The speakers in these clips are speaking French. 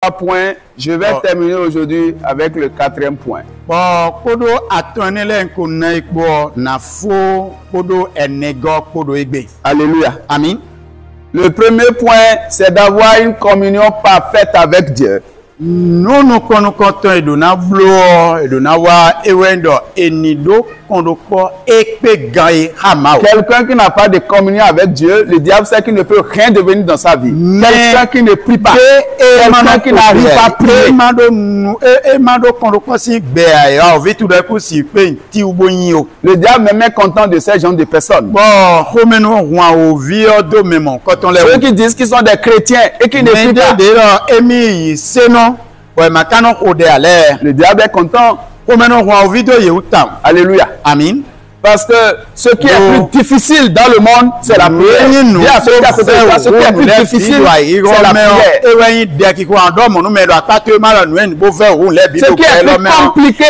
3 points. Je vais terminer aujourd'hui avec le 4e point. Bon, kodo atonele nkona ikbo na fo kodo enego kodo egbe. Alléluia. Amen. Le premier point, c'est d'avoir une communion parfaite avec Dieu. Nous nous connaissons edona blo edona wa ewendo enido kondoko ekpe gaye hamao. Quelqu'un qui n'a pas de communion avec Dieu, le diable sait qu'il ne peut rien devenir dans sa vie. Quelqu'un qui ne prie pas, quelqu'un qui n'arrive pas à prier. Le diable même est content de ces gens de personnes. Ceux qui disent qu'ils sont des chrétiens et qui ne prient pas. Le diable est content. Alléluia. Amen. Parce que ce qui est plus difficile dans le monde, c'est la prière. Ce qui est plus difficile, c'est la prière. Ce qui est plus compliqué,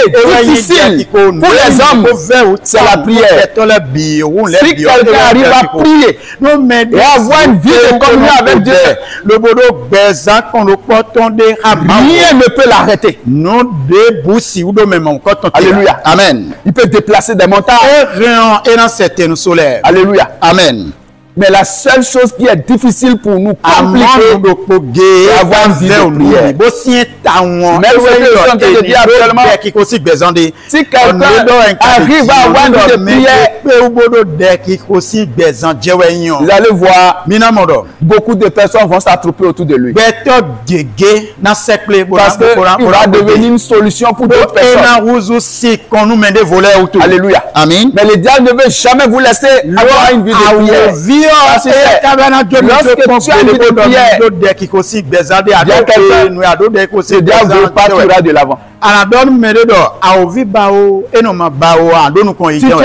difficile pour les hommes, c'est la prière. Si quelqu'un arrive à prier et avoir une vie de communion avec Dieu, rien ne peut l'arrêter. Alléluia. Amen. Il peut déplacer des montagnes. Alléluia. Amen. Mais la seule chose qui est difficile pour nous, compliquée, c'est avoir une vie de prière. Même ce que je suis en train de dire actuellement, si quelqu'un arrive à avoir une vie de prière, vous allez voir, beaucoup de personnes vont s'attrouper autour de lui. Parce qu'il va devenir une solution pour d'autres personnes. Alléluia. Amen. Mais le diable ne veut jamais vous laisser avoir une vie de prière. Lorsque tu as une vie de prière, le diable veut pas tirer de l'avant. Si tu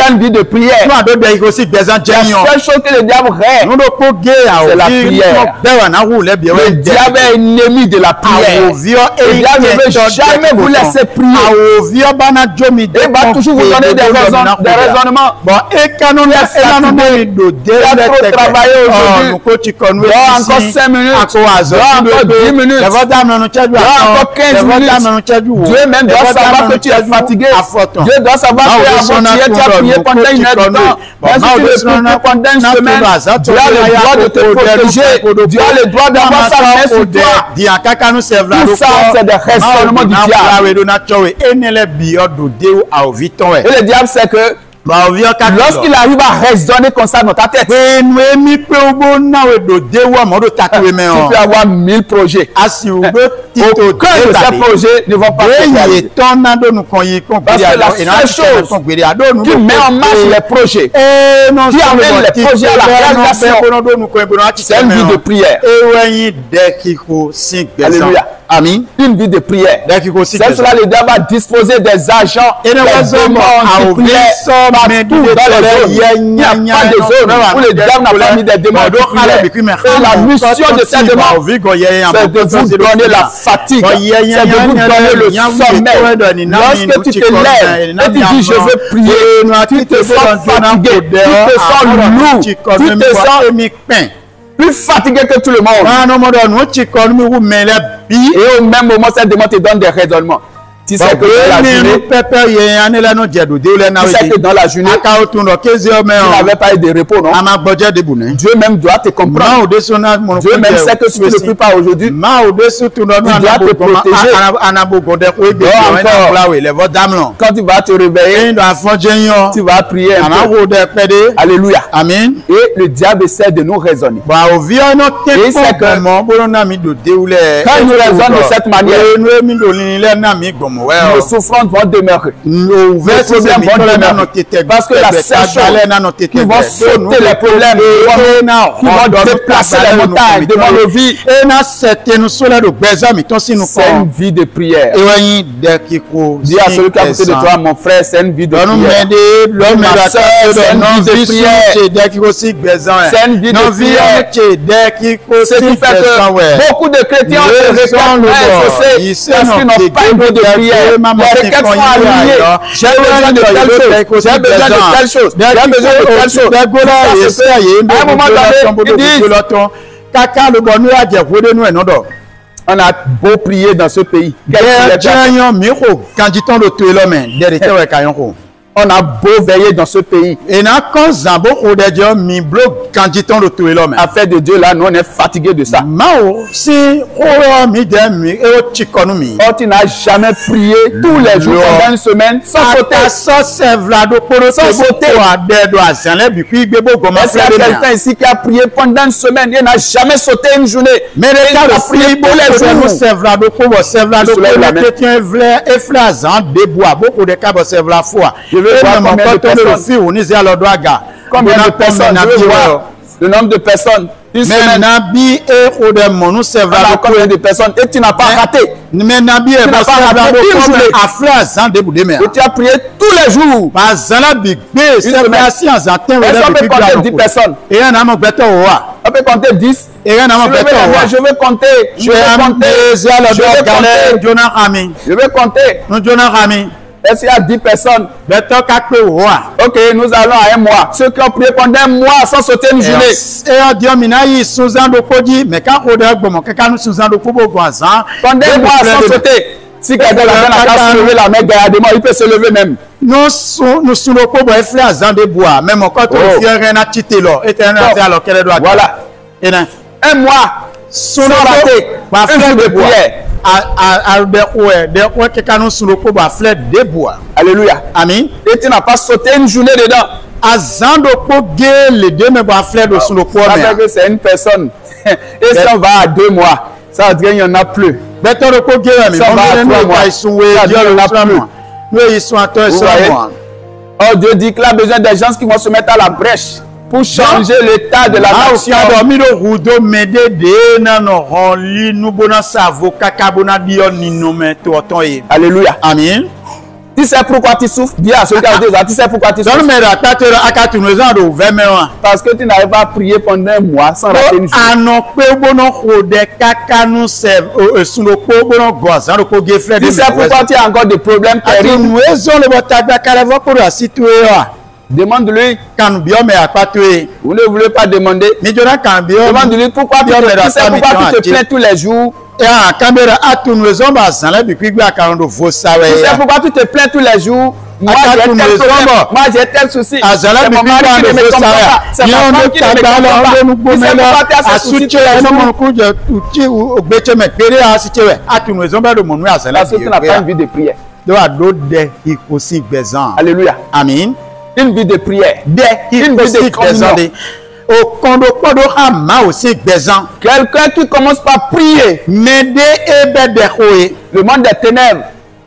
as une vie de prière, la seule chose que le diable rêve, c'est la prière. Le diable est ennemi de la prière. Le diable ne veut jamais vous laisser prier. Il va toujours vous donner des raisonnements. Il a trop travaillé aujourd'hui. Encore 5 minutes. Encore 10 minutes. Encore 15 minutes. Dieu même doit savoir que tu es fatigué. Dieu doit savoir que tu as prié pendant une heure de temps. Même si tu ne pries pas pendant une semaine, Dieu a le droit de te protéger. Dieu a le droit d'avoir sa main sur toi. Tout ça, c'est des raisonnements du diable. Et le diable sait que lorsqu'il arrive à raisonner comme ça dans ta tête, tu peux avoir 1000 projets. Aucun de ces projets ne vont pas se réaliser. Parce que la seule chose qui met en marche les projets, qui amène les projets à la réalisation, c'est une vie de prière. Alléluia. Amen. Une vie de prière. C'est cela le diable va disposer des agents, des démons qui prient partout dans les zones. Il n'y a pas de zone où le diable n'a pas mis des démons qui prient. Et la mission de ces démons, c'est de vous donner la fatigue, c'est de vous donner le sommeil. Lorsque tu te lèves et tu dis je veux prier, tu te sens fatigué, tu te sens lourd, tu te sens plus fatigué que tout le monde. Et au même moment, cette demande te donne des raisonnements. Tu sais que dans la journée, tu n'avais pas eu de repos, non? Dieu même doit te comprendre. Dieu même sait que si tu ne pries pas aujourd'hui, il doit te protéger. Quand tu vas te réveiller, tu vas prier un peu. Alléluia. Amen. Et le diable essaie de nous raisonner. Et c'est que quand il nous raisonne de cette manière, nos souffrances vont demeurer. Nos problèmes vont demeurer. Parce que la seule chose qui va sauter les problèmes, qui vont déplacer les montagnes devant nos vies, c'est une vie de prière. Dis à celui qui a côté de toi, mon frère, c'est une vie de prière. Ma soeur, c'est une vie de prière. C'est une vie de prière. Ce qui fait que beaucoup de chrétiens ont se parce qu'ils n'ont pas une vie de prière. Les requêtes sont alignées. J'ai besoin de telle chose. J'ai besoin de telle chose. J'ai besoin de telle chose. À un moment donné, ils disent On a beau prier dans ce pays. On a beau veiller dans ce pays. Affaire de Dieu, là, nous, on est fatigué de ça. Oh, tu n'as jamais prié tous les jours pendant une semaine sans sauter. Sans sauter. Est-ce qu'il y a quelqu'un ici qui a prié pendant une semaine? Il n'a jamais sauté une journée. Mais il a prié tous les jours. Combien de personnes? Le nombre de personnes. Une semaine. Combien de personnes? Et tu n'as pas raté. Tu n'as pas raté une journée. Et tu as prié tous les jours. Est-ce qu'on peut compter 10 personnes? On peut compter 10. Je vais compter. Est-ce qu'il y a 10 personnes? Ok, nous allons à un mois. Ceux qui ont prié pendant un mois sans sauter une journée. Pendant un mois sans sauter. Si quelqu'un a soulevé la main, il peut se lever même. Voilà. Un mois sans rater. Un jour de prière. Alléluia. Amen. Et tu n'as pas sauté une journée dedans. C'est une personne. Et si on va à 2 mois, ça veut dire qu'il n'y en a plus. Si on va à 3 mois, ça veut dire qu'il n'y en a plus. Oh, Dieu dit qu'il a besoin des gens qui vont se mettre à la brèche pour changer l'état de la nation. Alléluia. Amen. Tu sais pourquoi tu souffres? Dis à celui qui a dit ça. Tu sais pourquoi tu souffres? Parce que tu n'arrives pas à prier pendant un mois sans rater une journée. Tu sais pourquoi tu as encore des problèmes terribles? Demande-lui. Vous ne voulez pas demander. Demande-lui pourquoi tu te plains tous les jours. Tu sais pourquoi tu te plains tous les jours? Moi j'ai tel souci. C'est mon mari qui ne me comprend pas. C'est ma femme qui ne me comprend pas. Tu sais pourquoi tu as ce souci tous les jours? Parce que tu n'as pas une vie de prière. Alléluia. Amen. Une vie de prière. Une vie de communion. Quelqu'un qui commence par prier, le monde des ténèbres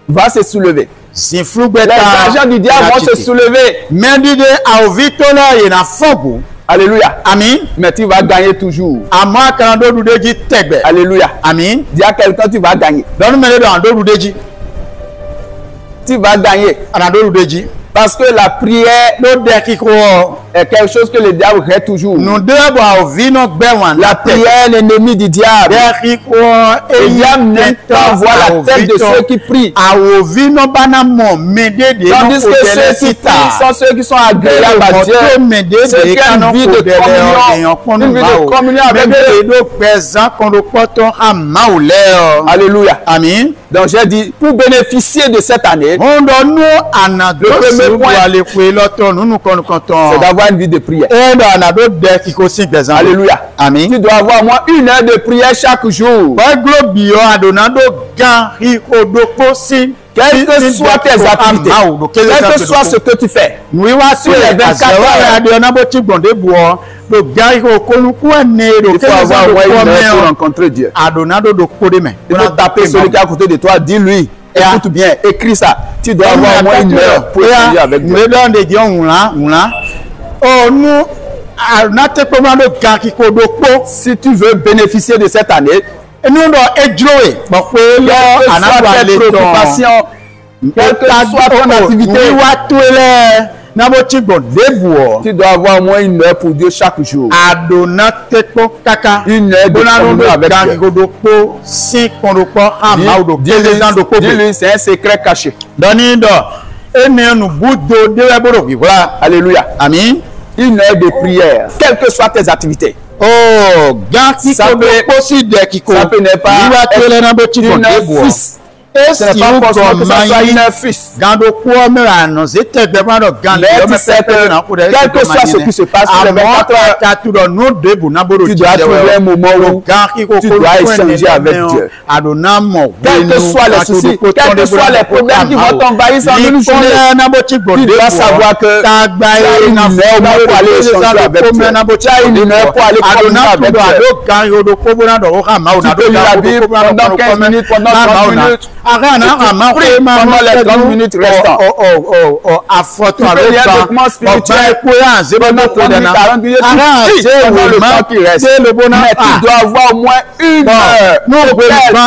va se soulever. Les agents du diable vont se soulever. Alléluia. Amen. Mais tu vas gagner toujours. Alléluia. Amen. Dis à quelqu'un, tu vas gagner. Tu vas gagner. Parce que la prière est quelque chose que le diable fait toujours. La prière est l'ennemi du diable. Et il y a maintenant la tête de ceux qui prient. Tandis que ceux qui prient sont ceux qui sont agréables à Dieu. Ceux qui ont une vie de communion avec Dieu. Alléluia. Amen. Donc j'ai dit, pour bénéficier de cette année, le premier point, c'est d'avoir une vie de prière. Alléluia. Amen. Tu dois avoir au moins 1 heure de prière chaque jour. Quelles que soient tes activités, quel que soit ce que tu fais, sur les 24 heures, il faut avoir au moins 1 heure pour rencontrer Dieu. Il faut taper celui qui est à côté de toi, dis-lui. Écoute bien, écris ça. Tu dois avoir au moins 1 heure pour étudier avec Dieu. Si tu veux bénéficier de cette année, quelle que soit ton activité, tu dois avoir au moins 1 heure pour Dieu chaque jour. 1 heure de communion avec Dieu. Dis-lui, c'est un secret caché. Alléluia. Amen. 1 heure de prière, quelles que soient tes activités. Oh, ganti Ça ko peut- posi de kiko. ça peut n'est pas Iwa tele na bo chiko une debo. fils. Ce Esi n'est pas u forcément que go ça soit mayi. une fils. Gando ko me ano zete de ba do gando. Mais tu sais que quel que soit ce qui se passe sur les 24 heures, ta tu do no debu na bo do tu dois trouver un moment où tu dois échanger avec Dieu. Adona mo. Quels que soient les soucis, quels que soient les problèmes qui vont t'envahir sans une journée, tu dois savoir que tu as une heure pour aller échanger avec Dieu. Tu as une heure pour aller communier avec Dieu. Tu peux lire la Bible pendant 15 minutes, pendant 30 minutes. Prie pendant les 30 minutes restantes. Tu peux lire un document spirituel pendant 30 minutes, 40 minutes. Tu pries pendant le temps qui reste. Mais tu dois avoir au moins une heure. Pendant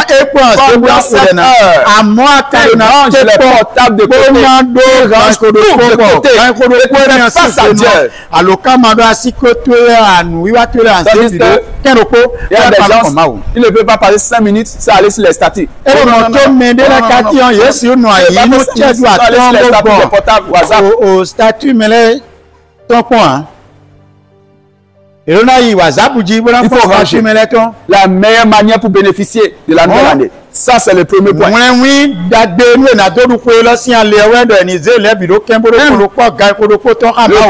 cette heure, tu ranges les portables de côté. Tu ranges tout de côté. Tu fais face à Dieu. Tandis que il y a des gens, ils ne peuvent pas passer 5 minutes sans aller sur les statuts. Au statut mêlé ton coin. Et on a eu WhatsApp ou dit Il faut ranger. La meilleure manière pour bénéficier de la nouvelle année. Ça, c'est le premier point. Oui, le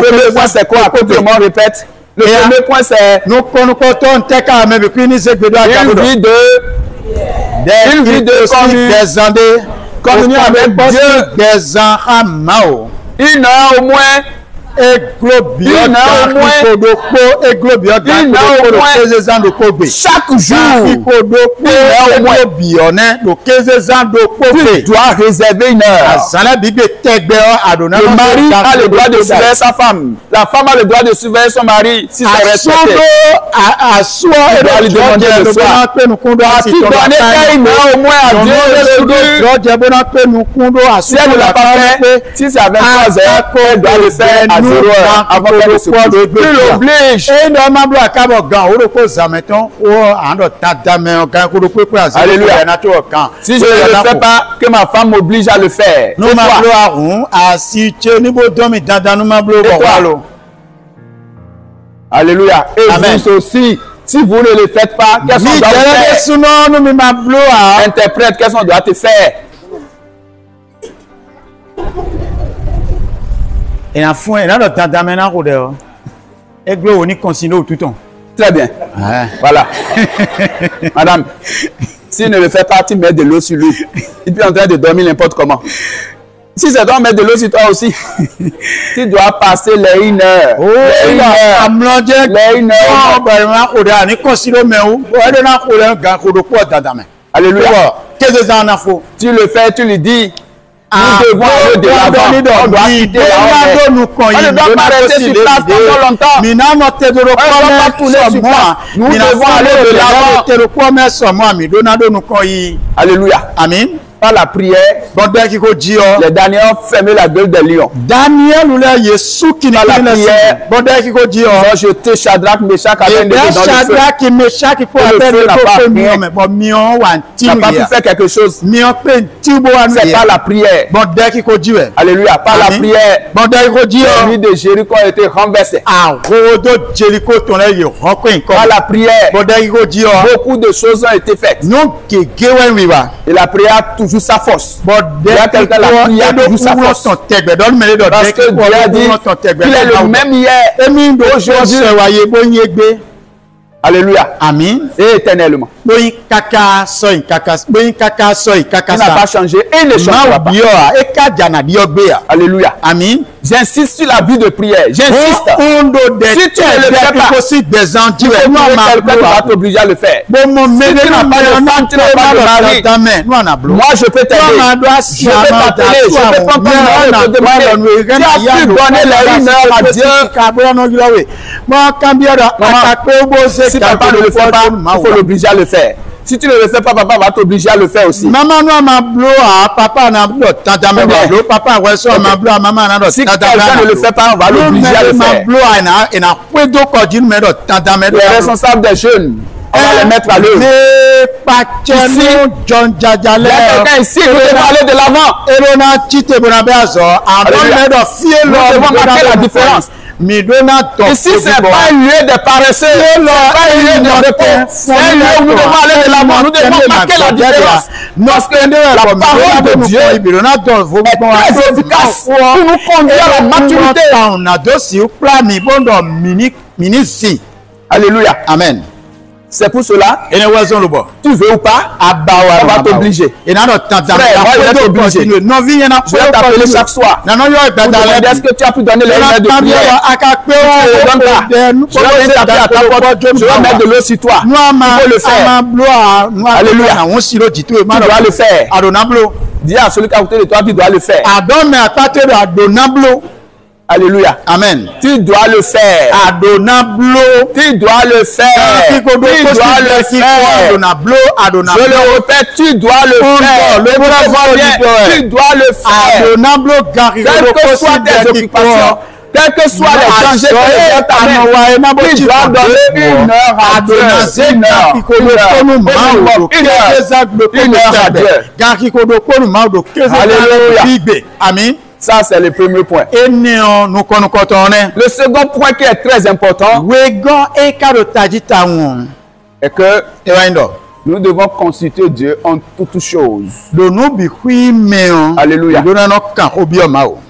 premier point, c'est quoi? Comment on répète? Le premier point, c'est une vie de communion avec Dieu. Une heure au moins. Chaque jour, tu dois réserver une heure. Le mari a le droit de surveiller sa femme. La femme a le droit de surveiller son mari si c'est respecté. Il doit lui demander le soir. As-tu donné une heure au moins à Dieu? Si elle ne l'a pas fait, si c'est à 23 heures, elle doit le faire à 0 heure avant qu'elle ne se couche. Tu l'obliges. Alléluia. Si je ne le fais pas, que ma femme m'oblige à le faire. Alléluia. Et vous aussi, si vous ne le faites pas, qu'est-ce qu'on doit faire? Interprète, qu'est-ce qu'on doit te faire? Et en fond, là, le temps d'amener en rodeur. Et que on y continue tout le temps. Très bien. Voilà. Madame, s'il ne le fait pas, tu mets de l'eau sur lui. Il est en train de dormir n'importe comment. Si c'est toi, mettre de l'eau sur toi aussi. Tu dois passer les 1 heure. Les 1 heure. Les 1 heure. Alléluia. Tu le fais, tu lui dis. Nous devons aller de l'avant. On doit quitter la honte. On ne doit pas rester sur place pendant longtemps. On ne doit pas tourner sur place. Nous devons aller de l'avant. Alléluia. Amen. Par la prière, les Daniel ont fermé la gueule des lions. Daniel ou là Yesu qui par la prière, ils ont jeté Shadrach, Meshach, Abednego dans le feu. Shadrach, Meshach, n'a pas pu faire quelque chose. C'est par la prière. Alléluia. Par la prière, les nuits de Jéricho ont été renversées. Par la prière, beaucoup de choses ont été faites. Et la prière a toujours sa force. Il y a quelqu'un qui a toujours sa force. Parce que Dieu a dit qu'il est le même hier, aujourd'hui. Alléluia. Amen. Et éternellement. Il n'a pas changé et ne changera pas. Alléluia. Amen. J'insiste sur la vie de prière. J'insiste. Si tu ne le fais pas, tu vas t'obliger à le faire. Si tu n'as pas de femme, tu n'as pas de mari, moi je peux t'aider. Je peux t'appeler, je peux prendre ton numéro et te demander. Tu as pu donner les 1 heure à Dieu. Si papa ne le fait pas, il faut l'obliger à le faire. Si tu ne le fais pas, papa va t'obliger à le faire aussi. Si quelqu'un ne le fait pas, on va l'obliger à le faire. Les responsables des jeunes, on va les mettre à l'œuvre. Il y a quelqu'un ici qui peut aller de l'avant. Nous devons marquer la différence. Ici, ce n'est pas un lieu de paresseux, ce n'est pas un lieu de repos. C'est un lieu où nous devons aller de l'avant, nous devons marquer la différence. Parce que la parole de Dieu est très efficace pour nous conduire à la maturité. Alléluia. Amen. C'est pour cela, tu veux ou pas, on va t'obliger. Frère, moi je vais t'obliger. Je vais t'appeler chaque soir. Est-ce que tu as pu donner les lumières de prière? Je vais taper à ta porte, je vais mettre de l'eau sur toi. Tu peux le faire. Alléluia. Tu dois le faire. Dis à celui qui est à côté de toi, tu dois le faire. Alléluia. Amen. Tu dois le faire. Tu dois le faire. Tu dois le faire. Je le répète, tu dois le faire. Tu dois le faire. Quelles que soient tes occupations, quels que soient les dangers que tu dois donner 1 heure à Dieu. 1 heure à Dieu. Alléluia. Amen. Ça, c'est le premier point. Le second point qui est très important est que nous devons consulter Dieu en toutes choses. Alléluia.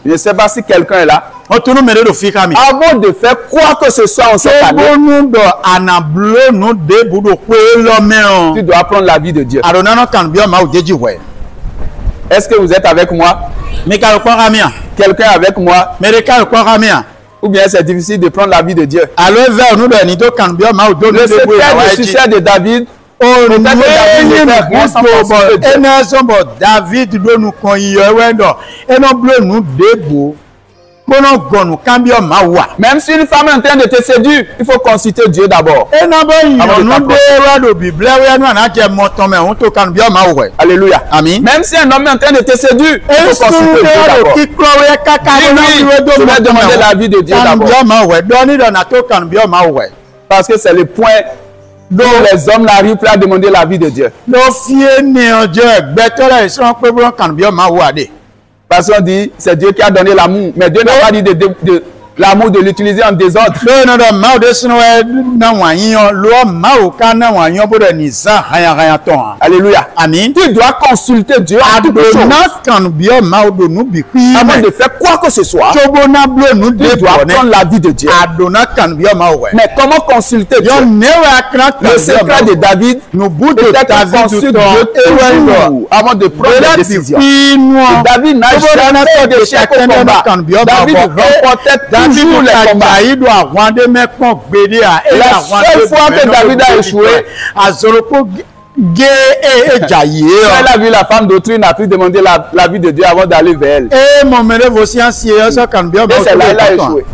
Je ne sais pas si quelqu'un est là. Avant de faire quoi que ce soit en cette année, tu dois apprendre la vie de Dieu. Est-ce que vous êtes avec moi? Quelqu'un avec moi? Ou bien c'est difficile de prendre la vie de Dieu? Le secret du succès de David, même si une femme est en train de te séduire, il faut consulter Dieu d'abord. Alléluia. Amen. Même si un homme est en train de te séduire, il faut consulter Dieu d'abord. Je vais demander la vie de Dieu d'abord. Parce que c'est le point dont les hommes n'arrivent plus à demander la vie de Dieu. Parce qu'on dit, c'est Dieu qui a donné l'amour. Mais Dieu n'a pas dit de l'amour de l'utiliser en désordre. Alléluia. Amen. Tu dois consulter Dieu à toutes choses. Avant de faire quoi que ce soit, tu dois prendre la vie de Dieu. Mais comment consulter Dieu? Le secret de David, peut-être consulter Dieu toujours avant de prendre des décisions. David n'a jamais fait d'échec au combat. David remportait toujours les combats. La seule fois que David a échoué, elle a vu la femme d'autrui, n'a plus demandé la vie de Dieu avant d'aller vers elle. Et c'est là qu'il a échoué.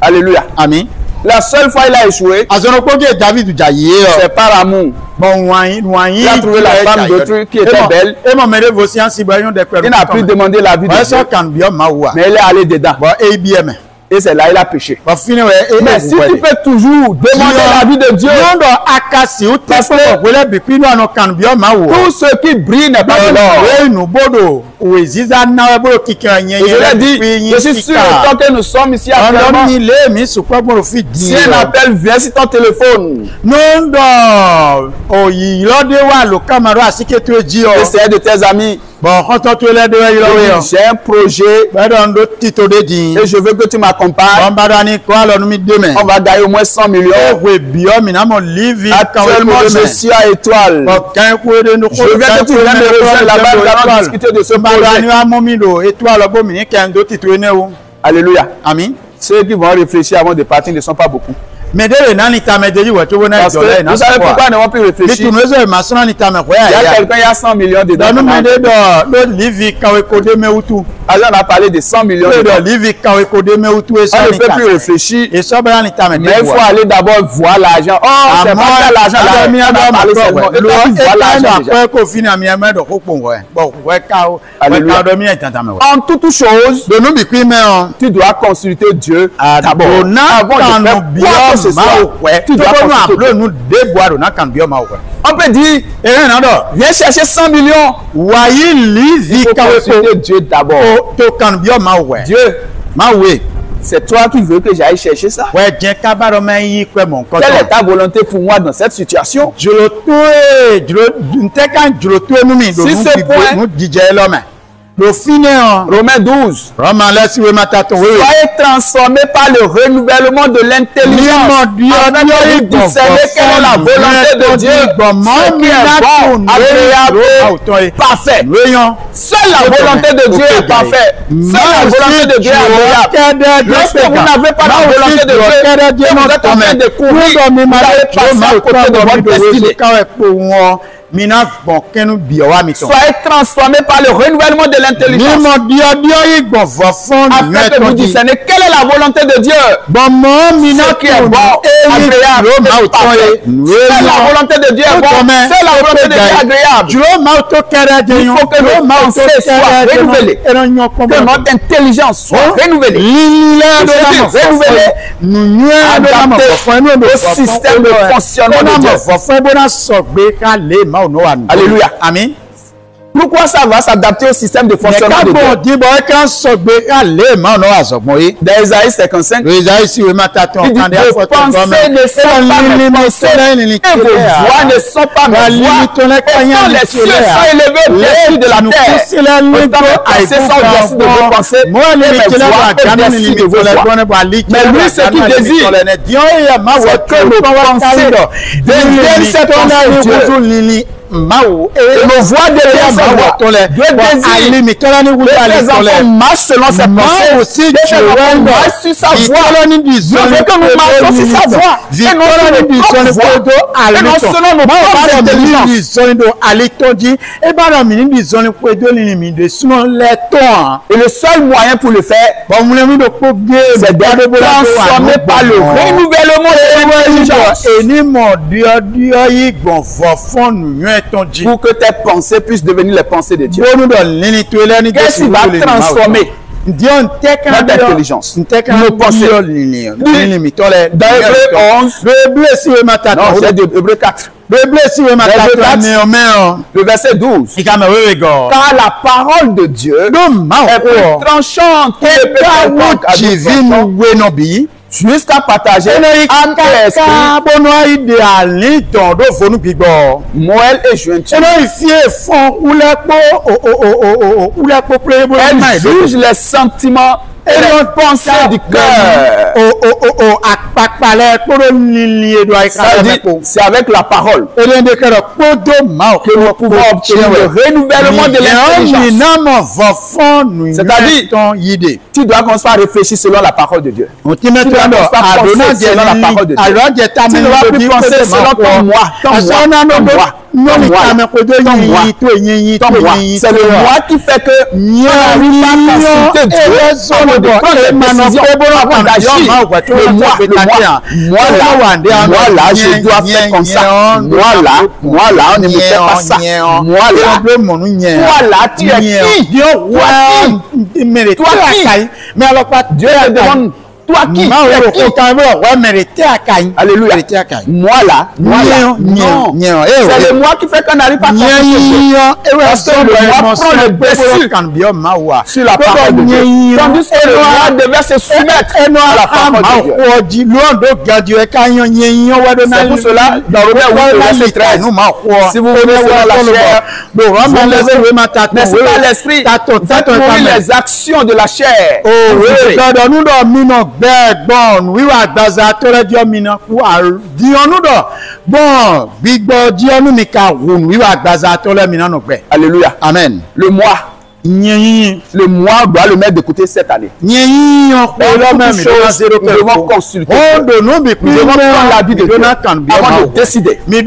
Alléluia. Amen. La seule fois il a échoué, c'est par amour. Il a trouvé la femme d'autrui qui était belle. Il n'a plus demandé la vie de Dieu. Mais il est allé dedans. Et c'est là il a péché. Mais si tu peux toujours demander la vie de Dieu, parce que tout ce qui brille n'est pas de l'or. Je l'ai dit, je suis sûr que nous sommes ici actuellement. Si un appel vient sur ton téléphone, et c'est de tes amis. J'ai un projet et je veux que tu m'accompagnes. On va gagner au moins 100 millions. Actuellement, je suis à Étoile. Je veux que tu viennes me rejoindre là-bas. Nous allons discuter de ce projet. Alléluia. Amen. Ceux qui vont réfléchir avant de partir ne sont pas beaucoup. Parce que vous savez pourquoi ils ne vont plus réfléchir? Il y a quelqu'un, il y a 100 millions dedans. Alors on a parlé de 100 millions dedans. On ne peut plus réfléchir. Mais il faut aller d'abord voir l'argent. Oh, c'est pas ça l'argent là. On a parlé seulement. Et puis voir l'argent. En toute chose, tu dois consulter Dieu d'abord. Avant de faire quoi que ce soit, tu dois consulter. On peut dire, viens chercher 100 millions. Il faut consulter Dieu d'abord. Dieu, C'est toi qui veux que j'aille chercher ça. Ouais, Dieu kabaro me yi kwe mon koto. Quelle est ta volonté pour moi dans cette situation? Si ce point, nous disons l'homme. Romains 12. Soyez transformés par le renouvellement de l'intelligence. Afin que vous discerniez quelle est la volonté de Dieu. Ce qui est bon, agréable, parfait. Seule la volonté de Dieu est parfaite. Seule la volonté de Dieu est agréable. Lorsque vous n'avez pas la volonté de Dieu, vous êtes en train de courir, vous allez passer à côté de votre destinée. Soyez transformés par le renouvellement de l'intelligence. Afin que vous discerniez quelle est la volonté de Dieu. Ce qui est bon, agréable, et parfait. C'est la volonté de Dieu est bon. C'est la volonté de Dieu agréable. Il faut que nos pensées soient renouvelées. Que notre intelligence soit renouvelée. Adaptée au système de fonctionnement de Dieu. Alléluia. Amen. Pourquoi ça va s'adapter au système de fonctionnement de Dieu? Dans Isaïe 55, il dit vos pensées ne sont pas mes pensées et vos voix ne sont pas mes voix. Autant les cieux sont élevés au-dessus de la terre, autant mes pensées sont au-dessus de vos pensées et mes voix au-dessus de vos voix. Mais lui, ce qu'il désire, c'est que nos pensées deviennent cette pensée de Dieu. Et nos voix deviennent sa voix. Dieu désire que ses enfants marchent selon ses pensées. Que ses enfants marchent sur sa voix. Dieu veut que nous marchions sur sa voix. Et non selon nos propres voix. Et non selon nos propres intelligences. Et le seul moyen pour le faire, c'est d'être transformé par le renouvellement de l'intelligence. Pour que tes pensées puissent devenir les pensées de Dieu. Qu'est-ce qui va transformer notre intelligence, nos pensées? Dans Hébreux 11, non, c'est de Hébreux 4. Le verset 12. Car la parole de Dieu est plus tranchante que le jusqu'à partager âme et esprit, moelle et jointure. Elle juge les sentiments et les pensées du cœur. C'est avec la parole que nous pouvons obtenir le renouvellement de l'intelligence. C'est-à-dire, tu dois commencer à réfléchir selon la parole de Dieu. Tu dois commencer à penser selon la parole de Dieu. Tu ne dois plus penser selon ton moi. C'est le moi qui fait que tu n'arrives pas à consulter Dieu avant de prendre des décisions, avant d'agir. Moi là, je dois faire comme ça. Moi là, on ne me fait pas ça. Moi là, tu es qui? Toi qui? Mais alors pas Dieu te demande. Toi qui? Alléluia. Moi là, non. C'est le moi qui fait qu'on n'arrive pas à consulter. Parce que le moi prend le dessus sur la parole de Dieu. Tandis que le moi devait se soumettre à la parole de Dieu. C'est pour cela, dans Romains 8, verset 13, si vous voulez voir la chair, mais c'est pas l'esprit, faites mourir les actions de la chair. Alléluia. Amen. Le moi doit le mettre de côté cette année. Nous devons consulter. Nous devons prendre la vie de Dieu avant de décider. Le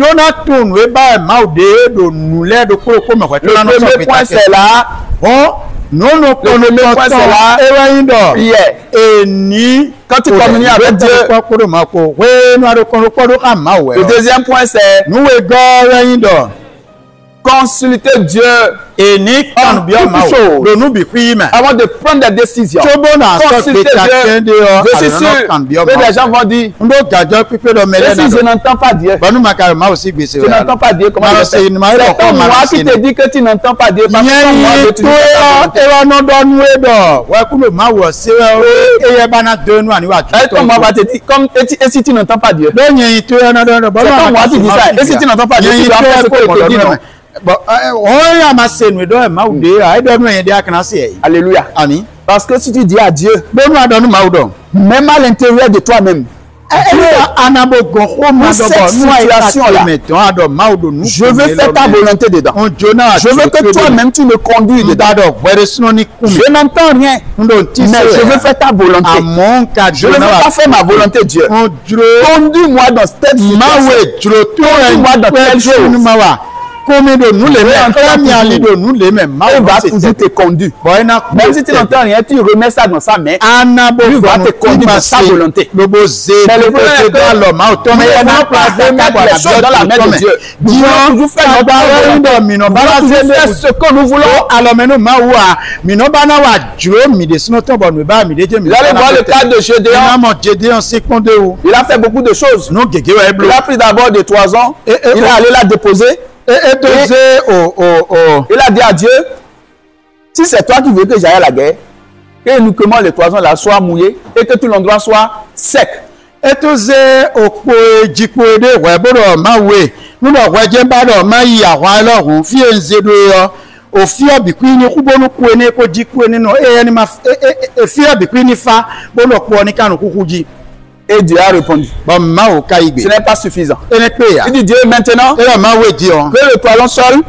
premier point c'est là. Le premier point c'est là. Prière. Quand tu communies avec Dieu. Le deuxième point c'est consulter Dieu avant de prendre des décisions. Consulter Dieu. Je suis sûr que les gens vont dire, si je n'entends pas Dieu, je n'entends pas Dieu, comment je fais? C'est moi qui te dis que tu n'entends pas Dieu. Comment va te dire, et si tu n'entends pas Dieu? C'est comme moi qui dis ça. Et si tu n'entends pas Dieu, tu dois faire ce que je te dis, non? Alléluia. Amen. Parce que si tu dis à Dieu, même à l'intérieur de toi-même, cette situation-là, je veux faire ta volonté dedans. Je veux que toi-même tu me conduis dedans. Je n'entends rien, mais je veux faire ta volonté. Je ne veux pas faire ma volonté, Dieu. Conduis-moi dans cette situation. Conduis-moi dans telle chose. Combien de nous les mêmes, il va toujours te conduire. Même si tu n'entends rien, tu remets ça dans sa main. Il va te conduire dans sa volonté. Mais le problème est que il va pas remettre les choses dans la main de Dieu. Nous voulons toujours faire notre volonté. Nous voulons toujours faire ce que nous voulons. Vous allez voir le cas de Gédéon. Il a fait beaucoup de choses. Il a pris d'abord des toisons. Il est allé la déposer. Il a dit à Dieu, si c'est toi qui veux que j'aille à la guerre, que uniquement les toisons là soient mouillés et que tout l'endroit soit sec. Et Dieu a répondu, ce n'est pas suffisant. Il dit Dieu maintenant, que le toison seul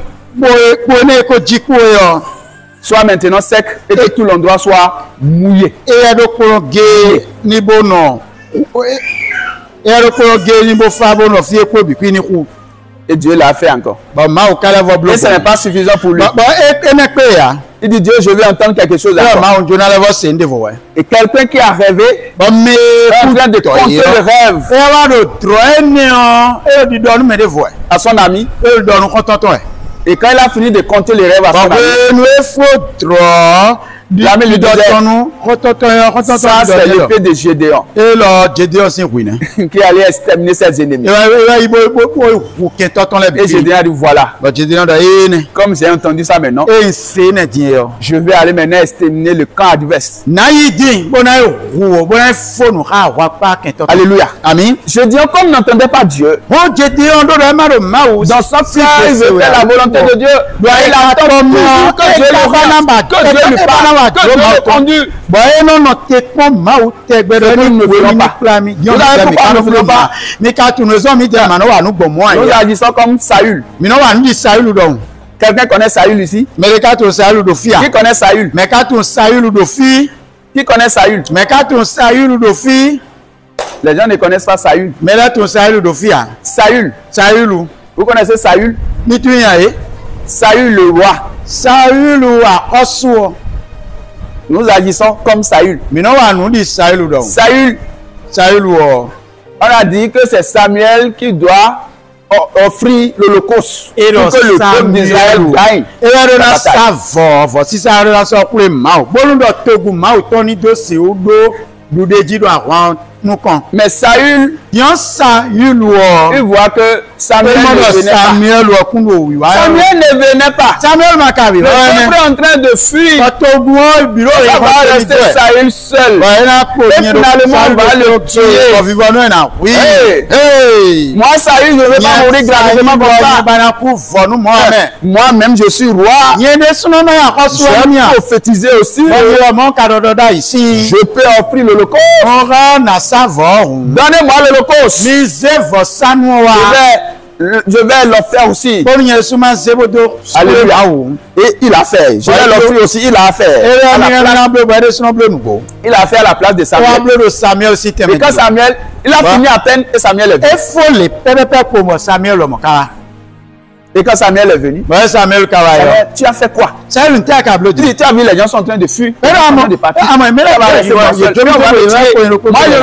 soit maintenant sec et que tout l'endroit soit mouillé. Et Dieu l'a fait encore. Et ce n'est pas suffisant pour lui. Il dit Dieu, je veux entendre quelque chose. Et quelqu'un qui a rêvé est en train de compter le rêve à son ami. Et quand il a fini de compter les rêves à son ami, l'ami lui disait, ça c'est l'épée de Gédéon qui allait exterminer ses ennemis. Et Gédéon a dit voilà, comme j'ai entendu ça maintenant, je vais aller maintenant exterminer le camp adverse. Alléluia. Amen. Gédéon, comme n'entendait pas Dieu, dans son cœur il veut faire la volonté de Dieu. Il attend toujours que Dieu lui parle. Que Dieu le conduit. Nous agissons comme Saül. Quelqu'un connaît Saül ici? Qui connaît Saül? Qui connaît Saül? Les gens ne connaissent pas Saül. Saül. Vous connaissez Saül? Saül le roi. Nous agissons comme Saül. Saül. On a dit que c'est Samuel qui doit offrir l'Holocauste pour que le peuple d'Israël gagne. Mais Saül, il voit que Samuel ne venait pas. Le peuple est en train de fuir. Ça va rester Saül seul. Et finalement, on va le tuer. Moi, Saül, je ne veux pas mourir gratuitement comme ça. Moi-même, je suis roi. Je vais prophétiser aussi. Je peux offrir l'Holocauste. Donnez-moi l'Holocauste. Je vais l'offrir aussi. Alléluia. Et il a fait. Je vais l'offrir aussi. Il a fait. Il a fait à la place de Samuel. Et quand Samuel, il a fini à peine et Samuel est venu. Et quand Samuel est venu, tu as fait quoi? Tu as vu les gens sont en train de fuir. Moi, je ne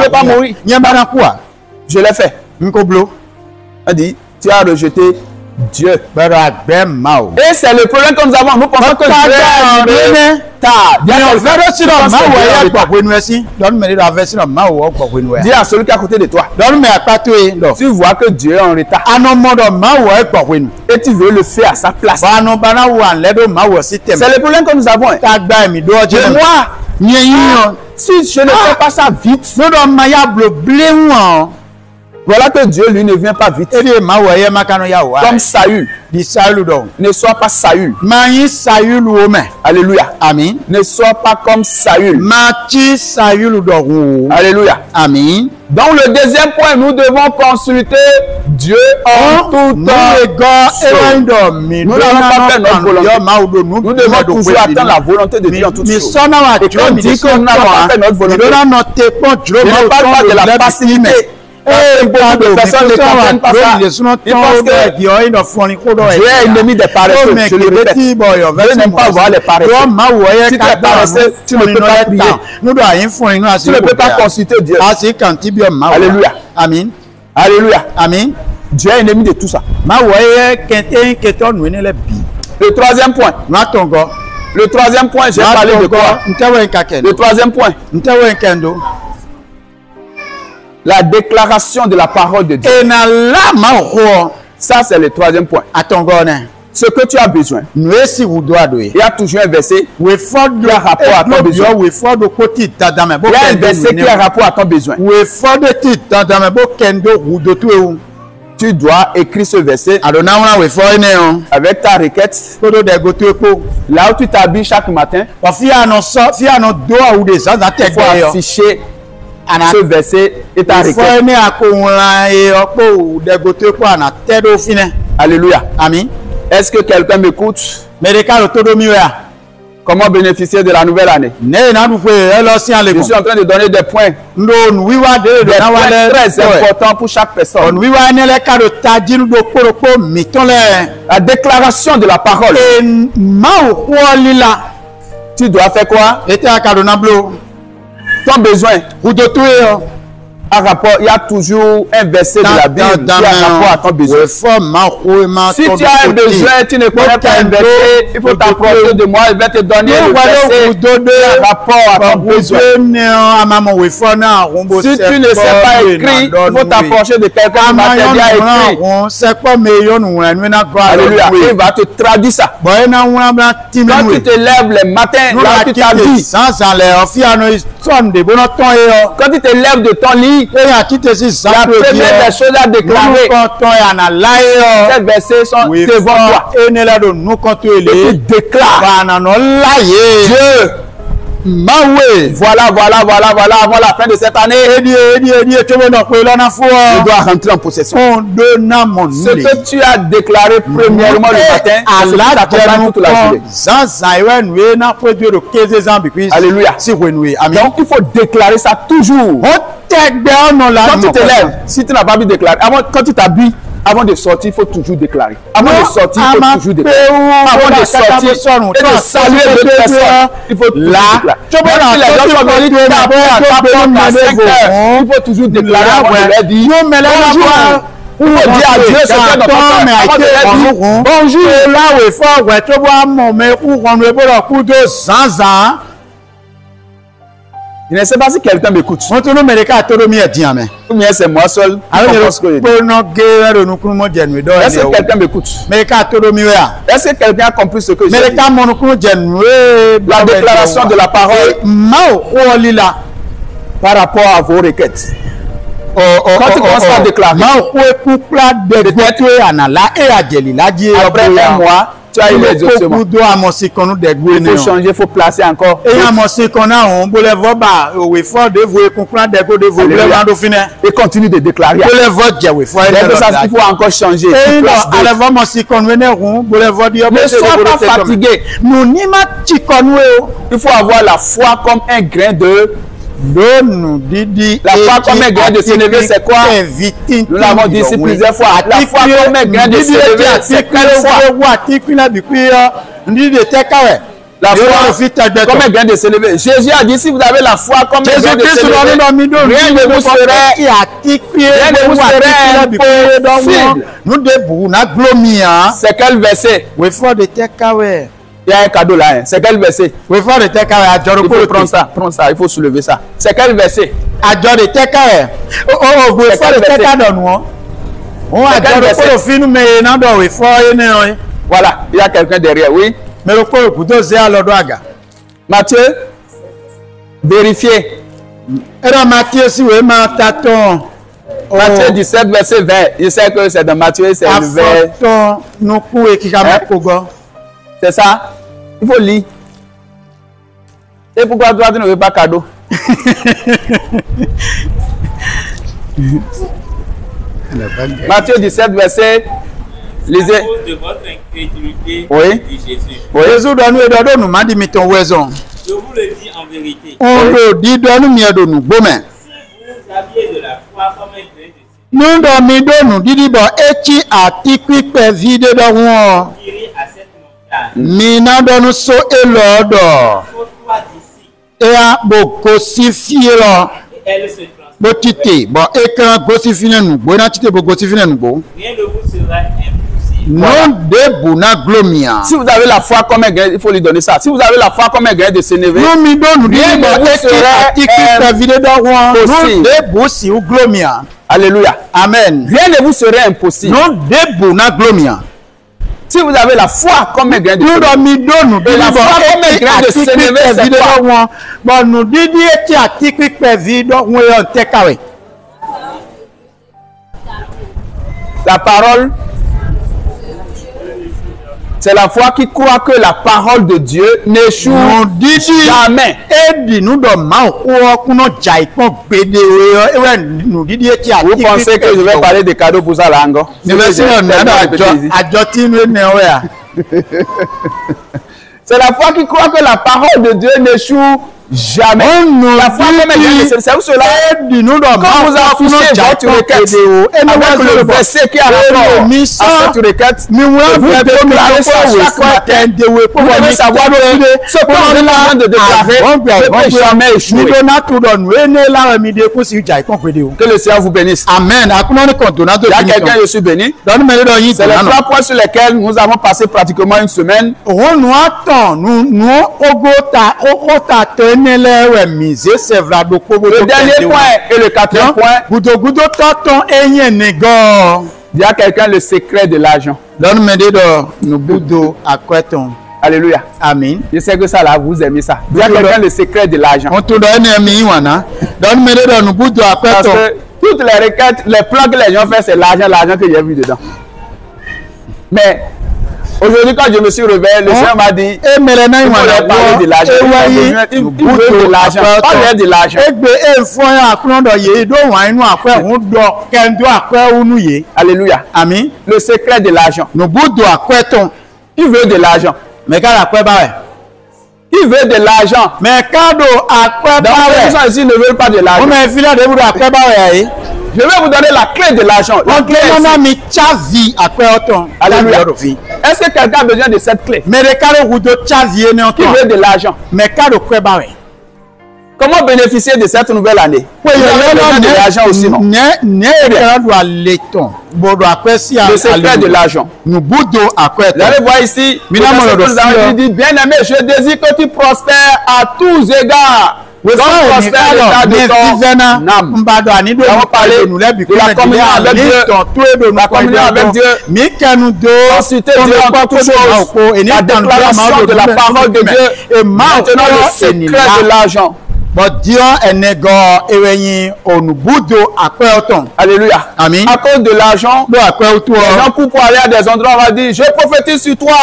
veux pas mourir. Je l'ai fait. Il dit, tu as rejeté Dieu. Et c'est le problème que nous avons. Nous pensons que Dieu est tard. Dis à celui qui est à côté de toi. Tu vois que Dieu est en retard. Et tu veux le faire à sa place. C'est le problème que nous avons. Et moi, si je ne fais pas ça vite, voilà que Dieu, lui, ne vient pas vite. Comme Saül. Ne sois pas Saül. Alléluia. Amen. Ne sois pas comme Saül. Alléluia. Amen. Donc le deuxième point, nous devons consulter Dieu en tout temps. Nous n'allons pas faire notre volonté. Nous devons toujours attendre la volonté de Dieu en toutes choses. Et quand on dit que nous n'allons pas faire notre volonté, je ne parle pas de la passivité. Beaucoup de personnes ne comprennent pas ça. Ils pensent que Dieu est ennemi des paresseux. Je le répète. Je n'aime pas voir les paresseux. Si tu es paresseux, tu ne peux pas prier. Tu ne peux pas consulter Dieu. Alléluia. Amen. Alléluia. Amen. Dieu est ennemi de tout ça. Le troisième point. Le troisième point, j'ai parlé de quoi? Le troisième point. La déclaration de la parole de Dieu. Ça, c'est le troisième point. Ce que tu as besoin. Il y a toujours un verset qui a rapport à ton besoin. Il y a un verset qui a rapport à ton besoin. Tu dois écrire ce verset avec ta requête. Là où tu t'habilles chaque matin, il faut afficher ce verset et ta requête. Alléluia. Amen. Est-ce que quelqu'un m'écoute? Comment bénéficier de la nouvelle année? Je suis en train de donner des points. Des points très importants pour chaque personne. La déclaration de la parole. Tu dois faire quoi? Ton besoin. Il y a toujours un verset de la Bible qui a rapport à ton besoin. Si tu as un besoin, tu ne connais pas un verset, il faut t'approcher de moi, je vais te donner le verset qui a rapport à ton besoin. Si tu ne sais pas écrire, il faut t'approcher de quelqu'un qui m'a déjà écrit. Alléluia. Il va te traduire ça. Quand tu te lèves le matin, là tu t'habilles. Quand tu te lèves de ton lit, la première des choses à déclarer, ces versets sont devant toi. Et tu déclares Dieu. Voilà, avant la fin de cette année, je dois rentrer en possession. Ce que tu as déclaré premièrement le matin, c'est ce qui t'accompagne toute la journée. Alléluia. Donc il faut déclarer ça toujours. Quand tu te lèves, si tu n'as pas pu déclarer, quand tu t'habilles, avant de sortir, il faut toujours déclarer. Avant de sortir, il faut toujours déclarer. Avant de sortir et de saluer d'autres personnes, il faut toujours déclarer. Même si les gens sont venus à ta porte à 5 heures, il faut toujours déclarer avant de leur dire bonjour. Il faut dire à Dieu ce que notre temps, mais avant de leur dire bonjour. Je ne sais pas si quelqu'un m'écoute. Ou bien c'est moi seul. Est-ce que quelqu'un m'écoute? Est-ce que quelqu'un a compris ce que j'ai dit? La déclaration de la parole par rapport à vos requêtes. Quand tu commences à déclarer, après un mois, tu as eu les ossements. Il faut changer, il faut placer encore. Et continue de déclarer. Il faut encore changer. Ne sois pas fatigué. Il faut avoir la foi comme un grain de... La foi comme un grain de sénévé, c'est quoi? Nous l'avons dit ici plusieurs fois. La foi comme un grain de sénévé, c'est quelle foi? La foi comme un grain de sénévé. Jésus a dit, si vous avez la foi comme un grain de sénévé, rien ne vous serait impossible. C'est quel verset? Il y a un cadeau là. Hein. C'est quel verset? Il faut prendre ça. Prends ça. Il faut soulever ça. C'est quel verset? Voilà. Il y a quelqu'un derrière. Oui. Matthieu, vérifiez. Matthieu 17, verset 20. Je sais que c'est dans Matthieu, c'est le verset. C'est ça? Il faut lire. Et pourquoi toi tu ne veux pas cadeau? Matthieu 17, verset. Lisez. À cause de votre incrédulité, oui. dit Jésus. Oui. Je vous le dis en vérité. Si vous aviez de la foi comme un grain de sénévé, direz à cette montagne, sors-toi d'ici, et elle se transforme. Rien ne vous sera impossible. Si vous avez la foi comme un grain, il faut lui donner ça. Si vous avez la foi comme un grain de sénévé, rien ne vous sera impossible. Alléluia. Amen. Rien ne vous serait impossible. Si vous avez la foi comme un grain de sénévé, et la foi comme un grain de sénévé, c'est quoi? La parole, c'est la foi qui croit que la parole de Dieu n'échoue jamais. Vous pensez que je vais parler de cadeaux pour ça là encore? C'est la foi qui croit que la parole de Dieu n'échoue jamais. La foi comme un grain de sénévé, c'est où cela? Quand vous affichez votre requête avec le verset qui a rapport à cette requête, vous déclarez ça chaque matin. Vous devez savoir ce que vous êtes en train de déclarer ne peut jamais échouer. Que le Seigneur vous bénisse. Amen. Il y a quelqu'un, je suis béni. C'est les 3 points sur lesquels nous avons passé pratiquement une semaine. Le dernier point et le 4e point. Il y a quelqu'un, le secret de l'argent. Alléluia. Amen. Je sais que ça là, vous aimez ça. Il y a quelqu'un, le secret de l'argent. Parce que toutes les requêtes, les plans que les gens font, c'est l'argent que j'ai vu dedans. Mais aujourd'hui, quand je me suis réveillé, le Seigneur m'a dit, il faut leur parler de l'argent. Il veut de l'argent. Parlez de l'argent. Alléluia. Amen. Le secret de l'argent. Qui veut de l'argent? Qui veut de l'argent? Donc, les gens ici ne veulent pas de l'argent. Je vais vous donner la clé de l'argent. Alléluia. Est-ce que quelqu'un a besoin de cette clé? Qui veut de l'argent? Comment bénéficier de cette nouvelle année? Vous avez besoin de l'argent aussi, non? Le secret de l'argent. Vous allez voir ici, bien aimé, je désire que tu prospères à tous égards. Nous allons parler de la communion avec Dieu. La communion avec Dieu. Consulter Dieu en toutes choses. La déclaration de la parole de Dieu. Et maintenant le secret de l'argent. Alléluia. Amen. À cause de l'argent, les gens courent pour aller à des endroits, on va dire, je prophétise sur toi.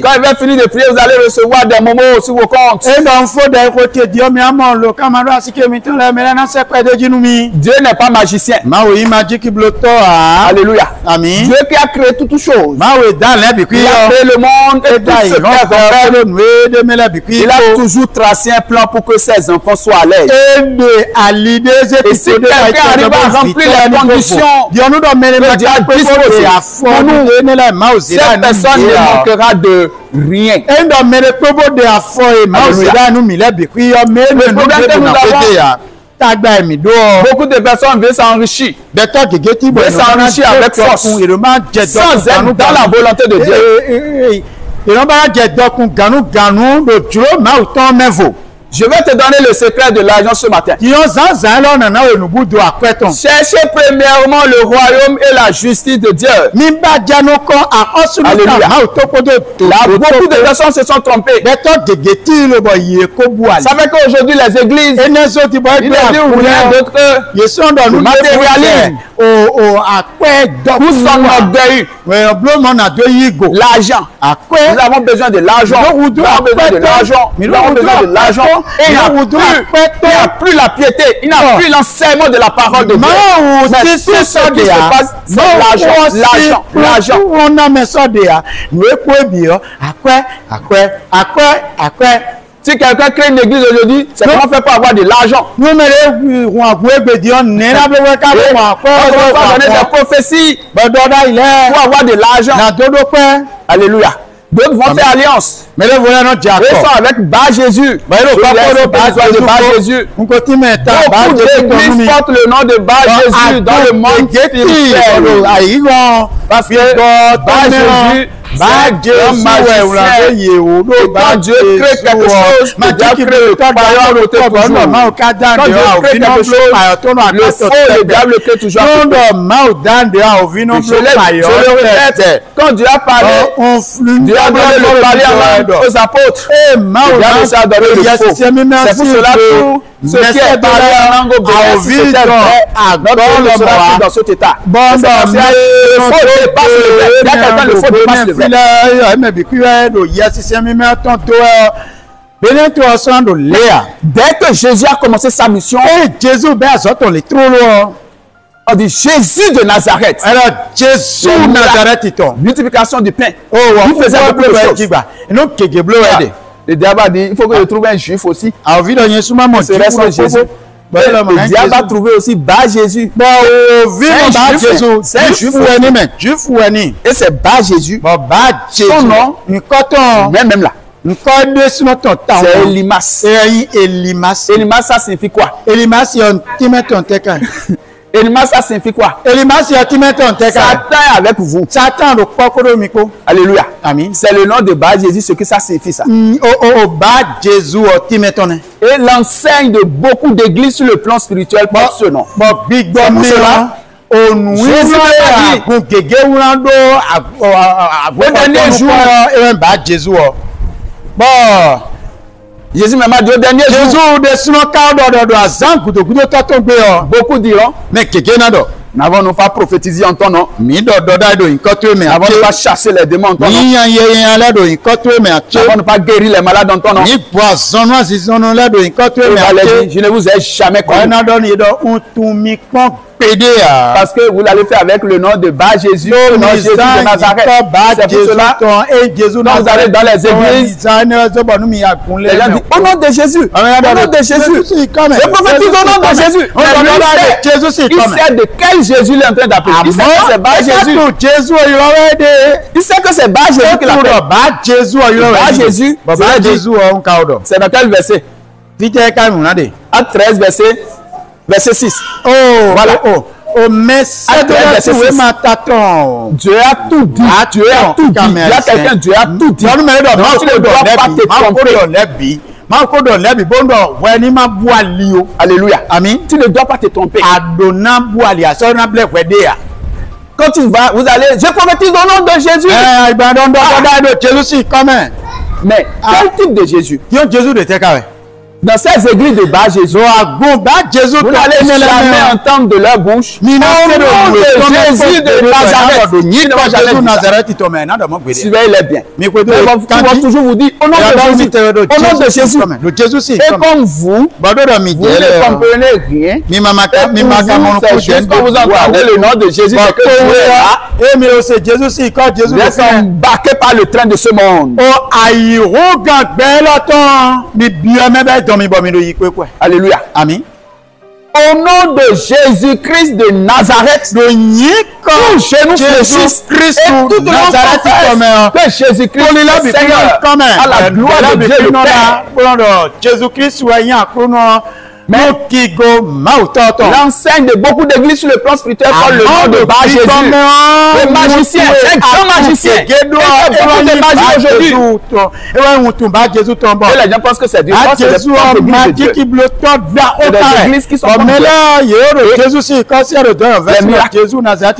Quand il va finir de prier, vous allez recevoir des moments sur vos comptes. Dieu n'est pas magicien. Alléluia. Amen. Dieu qui a créé toutes choses. Il a créé le monde et tout ce qu'il a fait. Il a a toujours tracé un plan pour que ses enfants soient à l'aise. Et si quelqu'un arrive à remplir les conditions que Dieu a disposées pour nous, cette personne ne manquera de rien. Le problème que nous avons, beaucoup de personnes veulent s'enrichir. Veulent s'enrichir avec force, sans être dans la volonté de Dieu. Je vais te donner le secret de l'argent ce matin. Cherchez premièrement le royaume et la justice de Dieu. Alléluia. Là, beaucoup de personnes se sont trompées. Ça fait qu'aujourd'hui, les églises, ils ne disent rien d'autre que le matérialisme. Où sont orgueilleux? L'argent. Nous avons besoin de l'argent. Nous avons besoin de l'argent. Nous avons besoin de l'argent. Et il n'y a plus la piété. Il n'y a plus l'enseignement de la parole de Dieu. Mais tout ce qui se passe, c'est l'argent. L'argent. Si quelqu'un crée une église aujourd'hui, c'est comment faire pour avoir de l'argent. On va donner des prophéties pour avoir de l'argent. Alléluia. D'autres vont faire alliance. Ils sont avec Bar Jésus. Beaucoup d'églises portent le nom de Bar Jésus dans le monde spirituel. Parce que Bar Jésus, quand Dieu crée quelque chose, Dieu crée le croyant côté toujours. Quand Dieu crée quelque chose, le faux, le diable crée toujours. Je le répète, quand Dieu a parlé, Dieu a donné le parler aux apôtres. Dieu a aussi donné le faux. C'est pour cela que ce qui est parlé en langue obéie, si c'était vrai, notre monde sera plus dans cet état. Le faux dépasse le vrai. Il y a quelqu'un, le faux dépasse le vrai. Dès que Jésus a commencé sa mission, on dit Jésus de Nazareth. Multiplication du pain. Il faisait beaucoup de choses. Le diable a dit, il faut que je trouve un juif aussi. Le diable a trouvé aussi Bar Jésus. C'est un juif. Et c'est Bar Jésus. Son nom, même là. C'est Elimas. Elimas, ça signifie quoi? Elimas, ça signifie quoi? Satan est avec vous. Alléluia. Amen. C'est le nom de Bar Jésus, ce que ça signifie ça. Et l'enseigne de beaucoup d'églises sur le plan spirituel porte ce nom. C'est pour cela, Jésus a dit, Jésus m'a dit au dernier jour, beaucoup diront, mais n'avons-nous pas prophétisé en ton nom? N'avons-nous pas chassé les démons en ton nom? N'avons-nous pas guéri les malades en ton nom? Je ne vous ai jamais connu. Parce que vous l'allez faire avec le nom de Bar Jésus, le nom de Jésus de Nazareth. C'est pour cela quand vous allez dans les églises, les gens disent au nom de Jésus, au nom de Jésus. Le prophétise au nom de Jésus. Il sait de quel Jésus il est en train d'appeler. Il sait que c'est Bar Jésus. Il sait que c'est Bar Jésus qu'il appelle. Bar Jésus, c'est dans quel verset? Acte 13, verset 6. Voilà. Dieu a tout dit. Dieu a tout dit. Il y a quelqu'un, Dieu a tout dit. Donc, tu ne dois pas te tromper. Alléluia. Amen. Tu ne dois pas te tromper. Quand tu vas, vous allez, je prophétise au nom de Jésus. Mais quel type de Jésus? Dans ces églises de bas Jésus, vous n'allez jamais entendre de leur bouche au nom de Jésus de Nazareth. Suivez-les bien. Ils vont toujours vous dire au nom de Jésus. Et comme vous ne comprenez rien, c'est juste quand vous entendez le nom de Jésus, c'est que vous êtes embarqué par le train de ce monde. Alléluia. Amen. Au nom de Jésus-Christ de Nazareth, tout genou fléchisse et tout le monde que Jésus-Christ est Seigneur à la gloire de Dieu le Père. Jésus-Christ l'enseigne de beaucoup d'églises sur le plan spirituel par le nom de Bar Jésus. Les magiciens, un grand magicien. Et des magies aujourd'hui. Et les gens pensent que c'est Dieu. C'est des églises qui sont comme Dieu.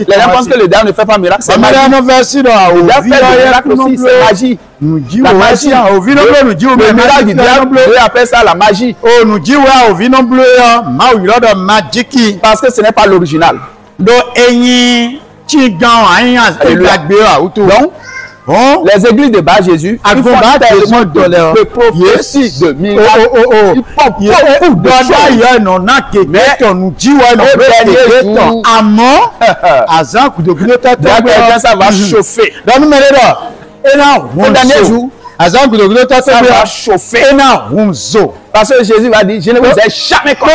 Les gens pensent que le diable ne fait pas miracle. C'est magie. Le diable fait des miracles aussi. C'est magie. La magie. Le miracle du diable, on appelle ça la magie. Parce que ce n'est pas l'original. Donc, les églises de bas Jésus, ils font tellement de prophéties de miracles. Ils font beaucoup de choses. Mais au dernier jour, ça va chauffer. Au dernier jour, ça va chauffer. Parce que Jésus va dire, je ne vous ai jamais connu.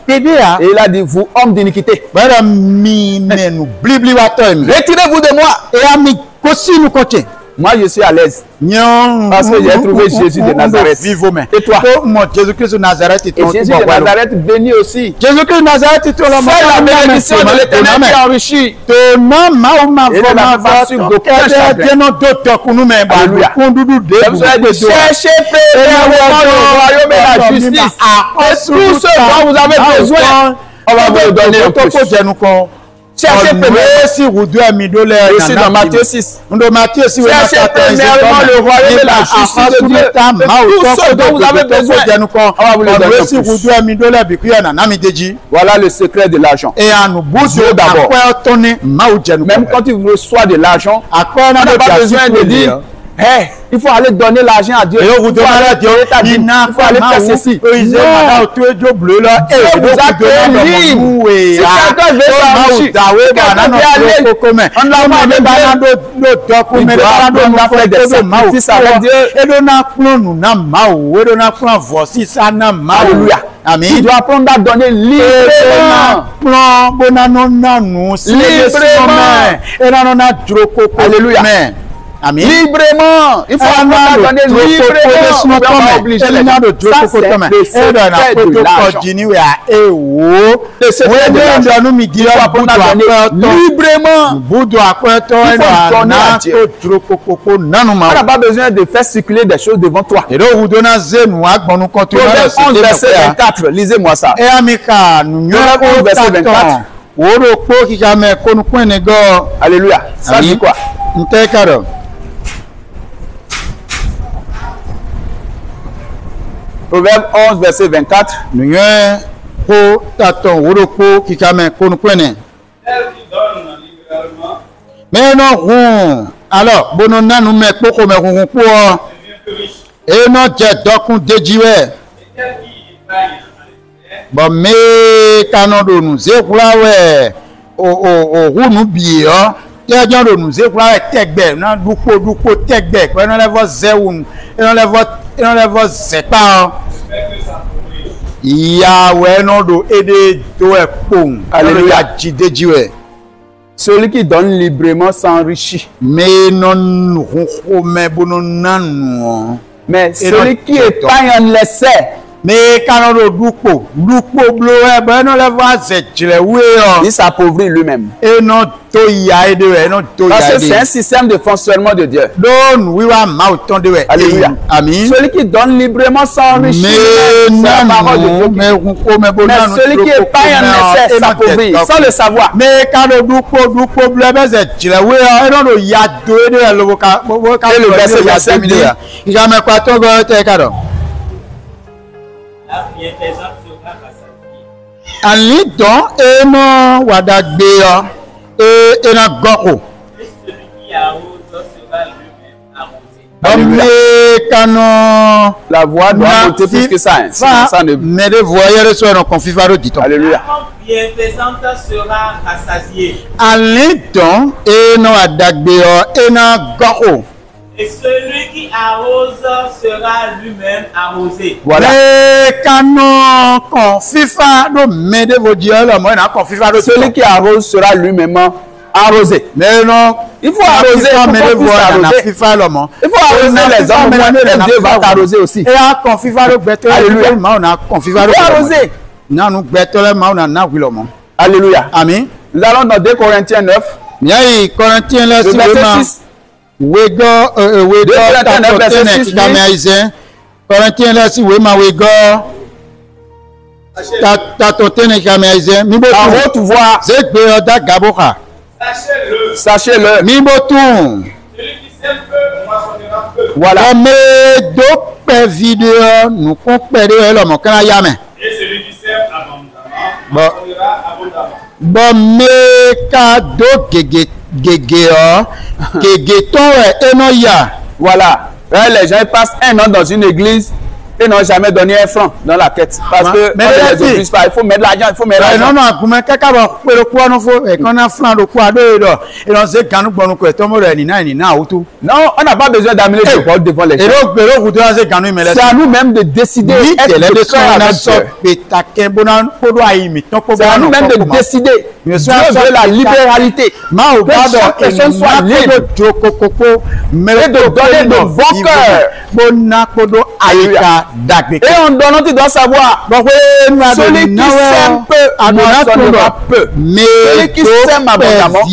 Et il a dit, vous, hommes d'iniquité, retirez-vous de moi. Moi, je suis à l'aise. Parce que j'ai trouvé Jésus de Nazareth. Et toi? Jésus-Christ de Nazareth. Et Jésus de Nazareth béni aussi. Jésus-Christ de Nazareth. C'est la bénédiction de l'Éternel qui enrichit. Et ne la pas sur d'aucun chagrin. Alléluia. Cherchez premièrement le royaume et la justice. Et tout ce dont vous avez besoin, on va vous le donner en plus. Cherchez premièrement, aussi dans Matthieu 6. Cherchez premièrement le royaume et la justice de Dieu. Tout ce dont vous avez besoin, on va vous le donner en plus. Voilà le secret de l'argent. Dieu d'abord. Même quand il reçoit de l'argent, on n'a pas besoin de dire, hey, il faut aller donner l'argent à Dieu. Il faut aller faire ceci. Non. Dieu vous a créé libre. Si quelqu'un veut s'enrichir, quelqu'un veut aller, on l'a pas de Dieu. Il doit faire des sacrifices avec Dieu. Alléluia. Amen. Il doit apprendre à donner librement. Alléluia. Amen. Librement. Il faut apprendre à donner librement. On va obliger les gens. Ça, c'est le secret de l'argent. Le secret de l'argent. Il faut apprendre à donner librement. Il faut donner à Dieu. On n'a pas besoin de faire circuler des choses devant toi. Proverbe 11, verset 24. Lisez-moi ça. Proverbe 11, verset 24. Alléluia. Ça dit quoi? Proverbe 11, verset 24. Mais non, alors, bon, nous met beaucoup, mais on peut. Et non, j'ai donc dédié. Bon, mais canon de nous, c'est quoi, ouais, au nous bien. Les gens de nous écoutent tekbe, non duko tekbe, quand on les voit zéoun, et on les voit zepa. Yahweh non do aider do e pon. Alléluia, jidejiwe. Celui qui donne librement s'enrichit. Mais non mais bonon. Mais celui qui épargne en laisser. Mais quand on duko bleu, ben on les voit zétile, oui. Il s'appauvrit lui-même. Et non. Parce que c'est un système de fonctionnement de Dieu. Alléluia. Amen. Celui qui donne librement s'enrichit. C'est la parole de Dieu. Mais celui qui épargne en essai s'appauvrit sans le savoir. Mais quand le verset 2. La bienfaisance sera rassasiée. Ali don eno wadagbeya ena goko. Et celui qui arrose sera lui-même arrosé. La voix doit monter plus que ça. Ça ne mais les voyeurs sont en confifaro dit-on. Alléluia. La bienfaisance sera rassasiée. Ali don eno wadagbeya ena goko. Et celui qui arrose sera lui-même arrosé. Voilà. Celui qui arrose sera lui-même arrosé. Mais non, il faut arroser. Il faut arroser les hommes. Dieu va t'arroser aussi. Alléluia. Alléluia. Amen. Nous allons dans 2 Corinthiens 9. Corinthiens là, le verset 6. Corinthiens là, si wema wego en haute voix. Sachez-le. Celui qui sème peu, moissonnera peu. Voilà. Et celui qui sème abondamment, moissonnera abondamment. Voilà. Les gens passent un an dans une église et n'ont jamais donné un franc dans la tête. Parce que il faut mettre l'argent, il faut mettre l'argent. Non, on n'a pas besoin d'amener des paroles devant les gens. C'est à nous-mêmes de décider. C'est à nous-mêmes de décider. Dieu veut la libéralité. Que chaque personne soit libre et de donner de bon cœur. Et en donnant, tu dois savoir. Celui qui sème peu, moissonnera peu. Celui qui sème abondamment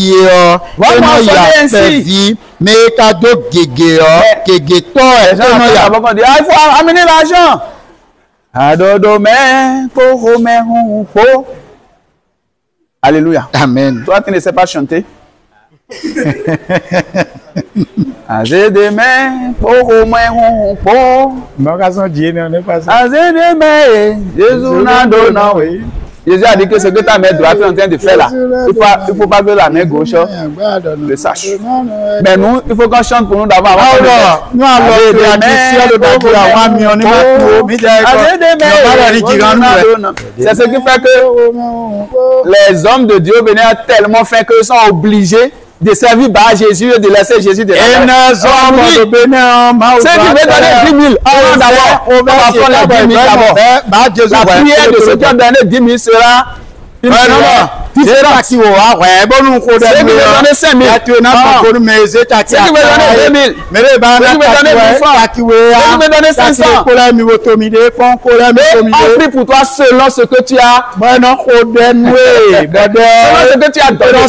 va moissonner ainsi. Mais cadeau gégé, il faut amener l'argent. Alléluia. Amen. Toi, tu ne sais pas chanter. Azé de main, pour main, pour. Azé de main, Jésus n'a donné. Jésus a dit que ce que ta main droite est en train de faire là, il faut pas que la main gauche le sache. Mais nous, il faut qu'on chante pour nous d'abord. C'est ce qui fait que les hommes de Dieu venaient tellement faim qu'ils sont obligés de servir par Jésus et de laisser Jésus de la ceux qui veulent donner 10 000, d'abord, on va prendre les 10 000 d'abord. La prière de ceux qui ont donné 10 000 sera une prière. Ceux qui veulent donner 5 000, ceux qui veulent donner 2 000, ceux qui veulent donner 10 francs, ceux qui veulent donner 500. On prie pour toi selon ce que tu as. Selon ce que tu as donné.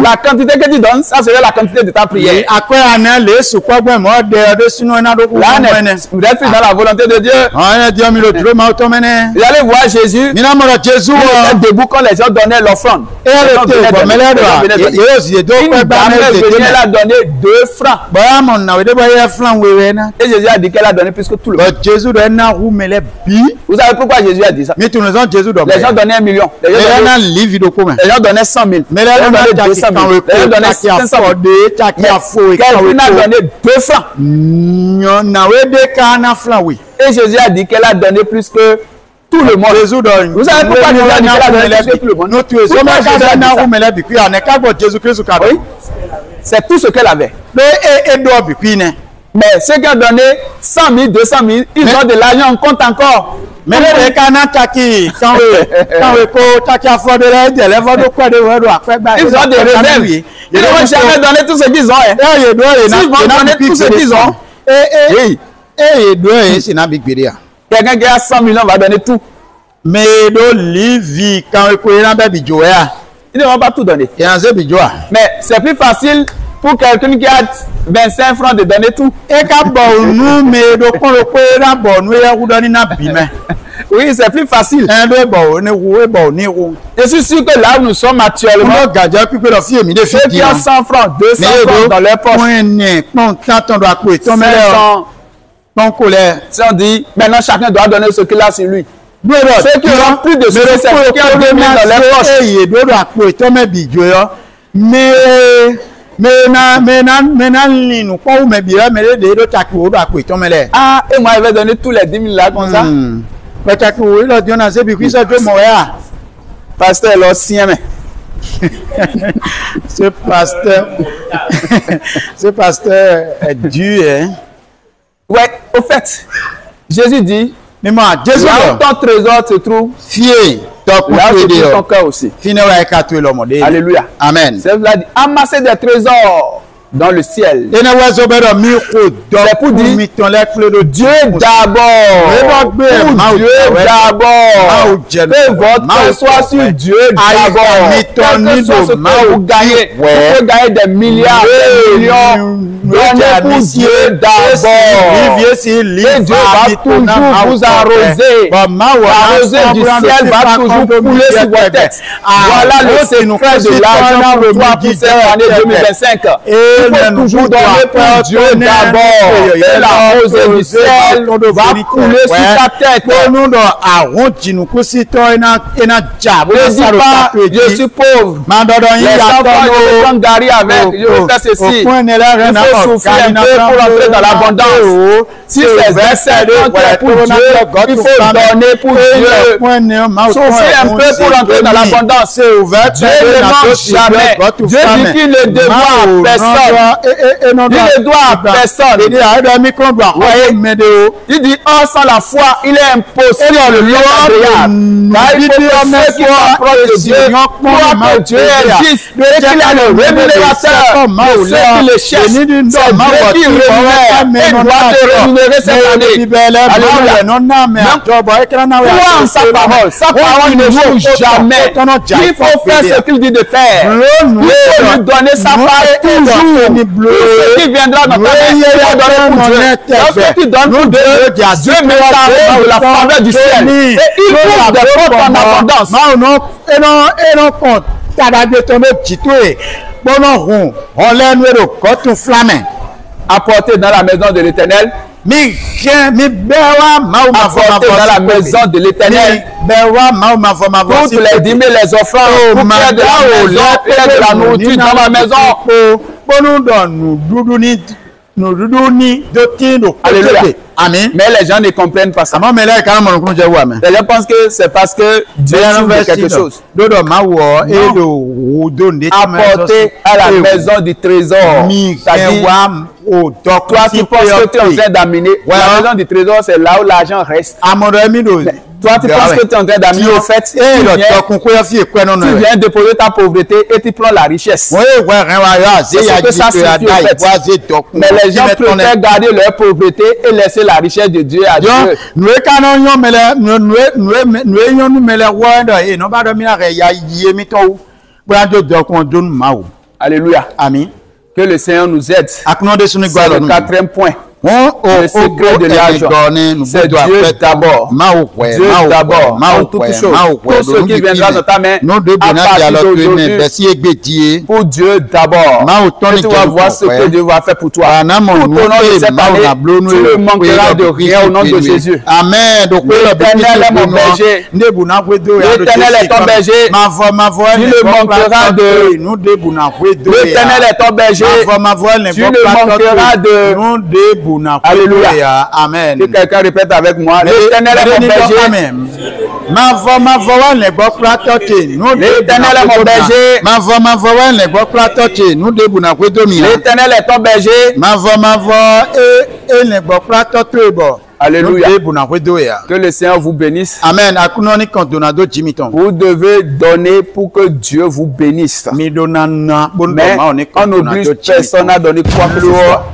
La quantité que tu donnes, ça serait la quantité de ta prière. Là, vous êtes dans la volonté de Dieu. Vous allez voir Jésus. Il était debout quand les gens donnaient l'offrande. Une dame venait la donner 2 francs. Et Jésus a dit qu'elle a donné plus que tout le monde. Vous savez pourquoi Jésus a dit ça? Les gens donnaient 1 million. Les gens donnaient 100 000. Les gens donnaient 200 000. Les gens donnaient 500 000. Quelqu'un a donné 2 francs. Et Jésus a dit qu'elle a donné plus que tout le monde. Vous savez pourquoi Jésus a dit qu'elle a donné plus que tout le monde? Oui. C'est tout ce qu'elle avait. Mais ceux qui ont donné 100 000, 200 000, ils ont de l'argent en compte encore. Mais ils ont des réserves. Ils ne vont jamais donner tout ce qu'ils ont. S'ils vont donner tout ce qu'ils ont, quelqu'un qui a 100 millions va donner tout. Mais il Ils ne vont pas tout donner. Mais c'est plus facile pour quelqu'un qui a 25 francs de donner tout. Oui, c'est plus facile. Je suis sûr que là où nous sommes actuellement, ceux qui ont 100 francs, 200 francs dans leur poche, 500, ton colère. Si on dit, maintenant chacun doit donner ce qu'il a sur lui. Ceux qui ont plus de soucis, c'est ceux qui ont 2000 dans leur poche. Ah, et moi, je vais donner tous les 10 000 là comme ça. Pasteur, alors, sien, mais. Ce pasteur est dur, hein? Ouais, au fait, Jésus dit, mais moi, Jésus, là où ton trésor se trouve, fier, là où se trouve ton cœur aussi. Alléluia. Amen. C'est dit, amasser des trésors dans le ciel. C'est pour dire Dieu d'abord. Dieu d'abord. Que votre cœur soit sur Dieu d'abord. Quel que soit ce que vous gagnez. Vous pouvez gagner des milliards, des millions. Donnez pour Dieu d'abord. Et Dieu va toujours vous arroser. L'arrosée du ciel va toujours couler sur vos têtes. Voilà le secret de l'argent pour toi pour cette année 2025. Il faut toujours donner pour Dieu d'abord. Et la rosée du ciel va couler sur ta tête. Ne dis pas, je suis pauvre. Les enfants, je vais prendre Gary avec. Je vais faire ceci. Il faut souffrir un peu pour entrer dans l'abondance. Si c'est verset pour Dieu, il faut donner pour Dieu. Souffrir un peu pour entrer dans l'abondance. Dieu ne manque jamais. Dieu dit qu'il ne doit à personne. Il ne doit à personne. Il dit, oh, sans la foi, il est impossible de lui agréable. Car il faut que ceux qui s'approchent de Dieu croient que Dieu existe et qu'il a le rémunérateur de ceux qui le cherchent. C'est Dieu qui rémunère et doit te rémunérer cette année. Alléluia. Crois en sa parole. Sa parole ne joue jamais. Il faut faire ce qu'il dit de faire. Il faut lui donner sa part toujours. Ce qui viendra dans ta main, il faut donner pour Dieu. Lorsque tu donnes pour Dieu, Dieu mettra de la faveur du ciel. Et il ouvre des portes en abondance. Apporter dans la maison de l'Éternel. Apporter dans la maison de l'Éternel. Toutes les dîmes et les offrandes. Pour qu'il y ait de la maison et de la nourriture dans la maison. Alléluia. Amen. Mais les gens ne comprennent pas ça. Les gens pensent que c'est parce que Dieu veut quelque chose. Apporter à la maison du trésor. Toi, tu penses que tu es en train d'amener. La maison du trésor, c'est là où l'argent reste. Toi, tu penses que tu es en train d'amener au fait. Tu viens déposer ta pauvreté et tu prends la richesse. C'est ce que ça signifie au fait. Mais les gens préfèrent garder leur pauvreté et laisser la richesse de Dieu à Dieu. Alléluia. Amen. Que le Seigneur nous aide. C'est le quatrième point. Le secret de l'argent, c'est Dieu d'abord. Dieu d'abord. En toutes choses. Tout ce qui viendra dans ta main, à partir d'aujourd'hui, pour Dieu d'abord. Et tu vas voir ce que Dieu va faire pour toi. Tout au long de cette année, tu ne manqueras de rien au nom de Jésus. Amen. L'Éternel est mon berger. L'Éternel est ton berger. Tu ne manqueras de... L'Éternel est ton berger. Tu ne manqueras de... Alléluia. Amen. Que quelqu'un répète avec moi. L'Éternel est mon berger. L'Éternel est mon berger. L'Éternel est ton berger. Alléluia. Que le Seigneur vous bénisse. Amen. Vous devez donner pour que Dieu vous bénisse. Mais on n'oblige personne à donner quoi que ce soit.